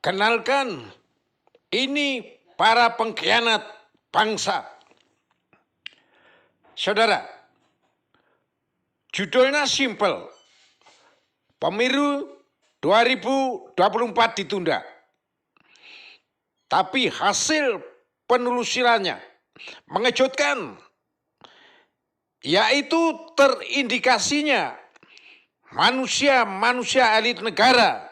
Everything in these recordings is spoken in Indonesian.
Kenalkan, ini para pengkhianat bangsa. Saudara, judulnya simpel. Pemilu 2024 ditunda. Tapi hasil penelusurannya mengejutkan, yaitu terindikasinya manusia elit negara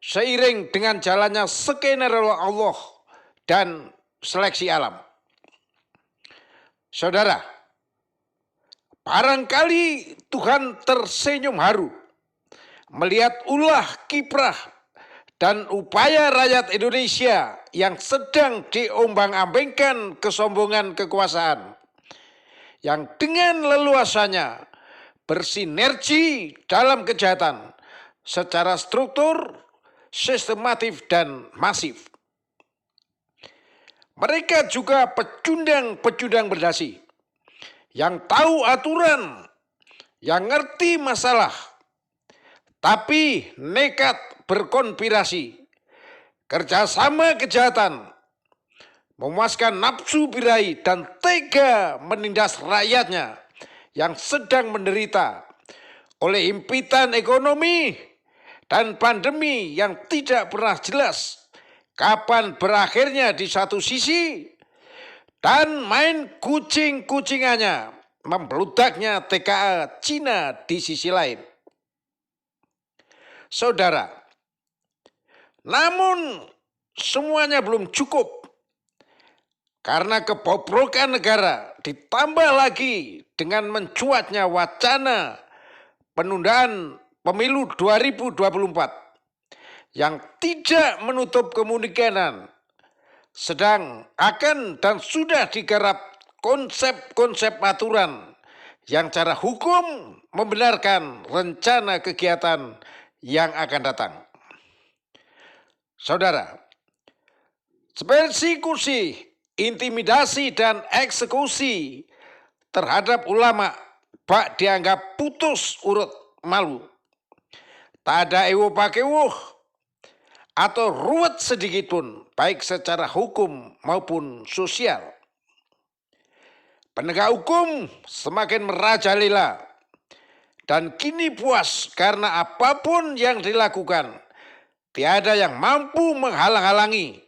seiring dengan jalannya skenario Allah dan seleksi alam. Saudara, barangkali Tuhan tersenyum haru melihat ulah kiprah dan upaya rakyat Indonesia yang sedang diombang-ambingkan kesombongan kekuasaan, yang dengan leluasanya bersinergi dalam kejahatan secara struktur, sistematif, dan masif. Mereka juga pecundang berdasi yang tahu aturan, yang ngerti masalah, tapi nekat berkonspirasi, kerjasama kejahatan, memuaskan nafsu birahi, dan tega menindas rakyatnya yang sedang menderita oleh himpitan ekonomi dan pandemi yang tidak pernah jelas kapan berakhirnya di satu sisi, dan main kucing-kucingannya membludaknya TKA Cina di sisi lain. Saudara, namun semuanya belum cukup, karena kebobrokan negara ditambah lagi dengan mencuatnya wacana penundaan pemilu 2024 yang tidak menutup kemungkinan sedang akan dan sudah digarap konsep-konsep aturan yang secara hukum membenarkan rencana kegiatan yang akan datang. Saudara, persekusi, intimidasi, dan eksekusi terhadap ulama bak dianggap putus urut malu. Tak ada ewo pakewuh atau ruwet sedikitpun, baik secara hukum maupun sosial. Penegak hukum semakin merajalela dan kini puas karena apapun yang dilakukan, tiada yang mampu menghalang-halangi.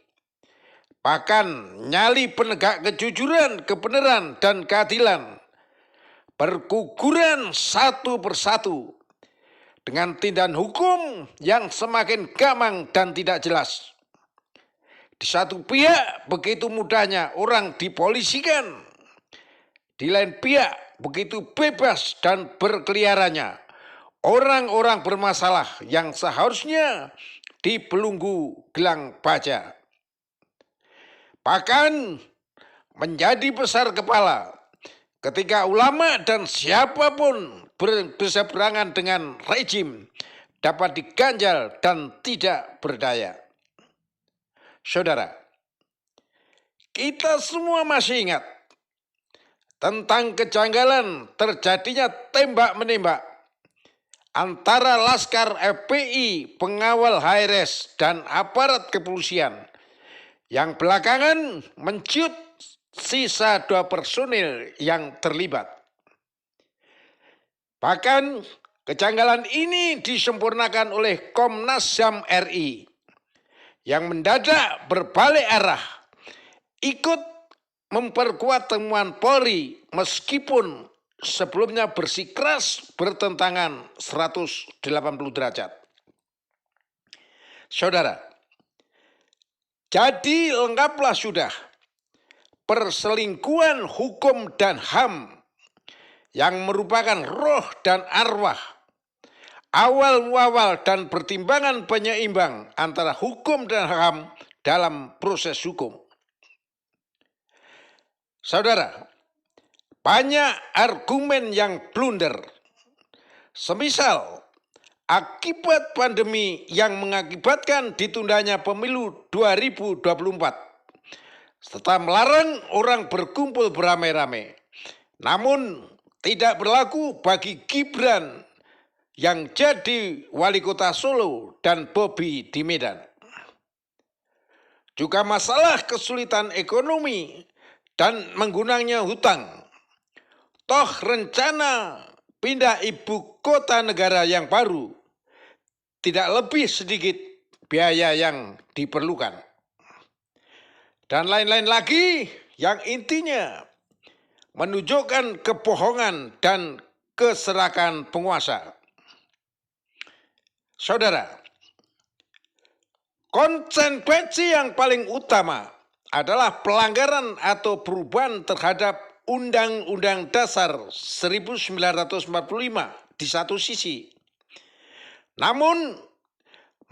Bahkan nyali penegak kejujuran, kebenaran, dan keadilan berguguran satu persatu dengan tindakan hukum yang semakin gamang dan tidak jelas. Di satu pihak begitu mudahnya orang dipolisikan, di lain pihak begitu bebas dan berkeliarannya orang-orang bermasalah yang seharusnya dibelenggu gelang baja. Bahkan menjadi besar kepala ketika ulama dan siapapun berseberangan dengan rejim dapat diganjal dan tidak berdaya. Saudara, kita semua masih ingat tentang kejanggalan terjadinya tembak-menembak antara Laskar FPI, pengawal HRS, dan aparat kepolisian yang belakangan menciut sisa 2 personil yang terlibat. Bahkan kejanggalan ini disempurnakan oleh Komnas HAM RI yang mendadak berbalik arah ikut memperkuat temuan Polri meskipun sebelumnya bersikeras bertentangan 180 derajat. Saudara, jadi lengkaplah sudah perselingkuhan hukum dan HAM yang merupakan roh dan arwah, awal muawal dan pertimbangan penyeimbang antara hukum dan HAM dalam proses hukum. Saudara, banyak argumen yang blunder. Semisal akibat pandemi yang mengakibatkan ditundanya pemilu 2024 serta melarang orang berkumpul beramai-ramai. Namun tidak berlaku bagi Gibran yang jadi wali kota Solo dan Bobi di Medan. juga masalah kesulitan ekonomi dan menggunanya hutang. Toh rencana pindah ibu kota negara yang baru tidak lebih sedikit biaya yang diperlukan. Dan lain-lain lagi yang intinya menunjukkan kebohongan dan keserakan penguasa. Saudara, konsekuensi yang paling utama adalah pelanggaran atau perubahan terhadap Undang-Undang Dasar 1945 di satu sisi. Namun,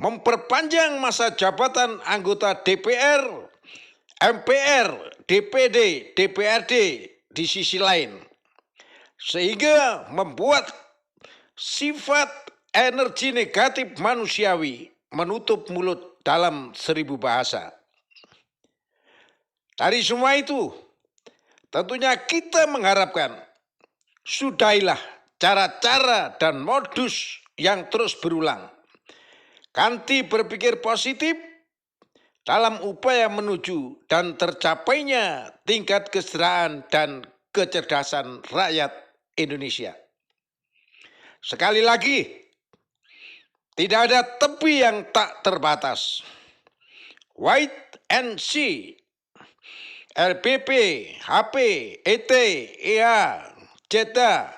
memperpanjang masa jabatan anggota DPR, MPR, DPD, DPRD di sisi lain, sehingga membuat sifat energi negatif manusiawi menutup mulut dalam 1000 bahasa. Dari semua itu, tentunya kita mengharapkan sudahilah cara-cara dan modus yang terus berulang. Ganti berpikir positif dalam upaya menuju dan tercapainya tingkat kesejahteraan dan kecerdasan rakyat Indonesia. Sekali lagi, tidak ada tepi yang tak terbatas. Wait and see. LPP, HP, ET, EA, CETA,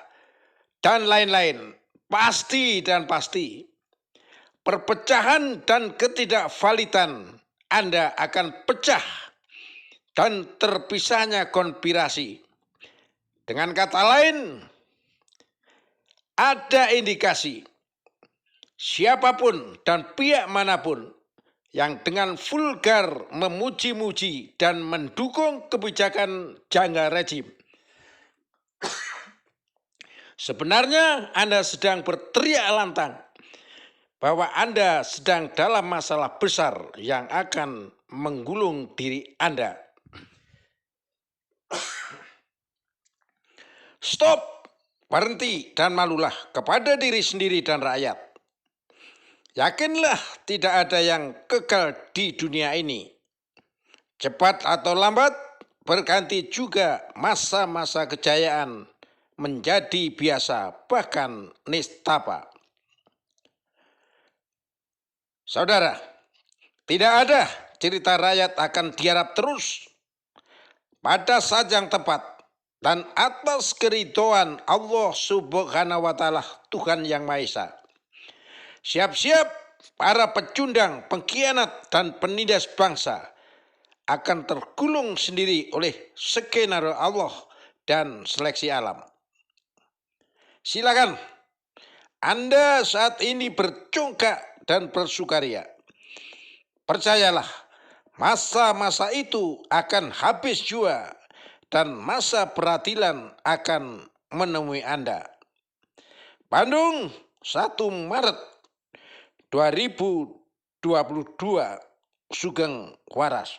dan lain-lain. Pasti dan pasti. Perpecahan dan ketidakvalidan Anda akan pecah dan terpisahnya konspirasi. Dengan kata lain, ada indikasi siapapun dan pihak manapun yang dengan vulgar memuji-muji dan mendukung kebijakan jangka rejim, sebenarnya Anda sedang berteriak lantang bahwa Anda sedang dalam masalah besar yang akan menggulung diri Anda. Stop, berhenti, dan malulah kepada diri sendiri dan rakyat. Yakinlah tidak ada yang kekal di dunia ini. Cepat atau lambat, berganti juga masa-masa kejayaan menjadi biasa, bahkan nistapa. Saudara, tidak ada cerita rakyat akan diharap terus pada saat yang tepat dan atas keridhaan Allah Subhanahu wa Ta'ala, Tuhan Yang Maha Esa. Siap-siap para pecundang, pengkhianat, dan penindas bangsa akan tergulung sendiri oleh skenario Allah dan seleksi alam. Silakan Anda saat ini bercongkak dan bersukaria. Percayalah, masa-masa itu akan habis jua dan masa peradilan akan menemui Anda. Bandung, 1 Maret 2022, Sugeng Waras.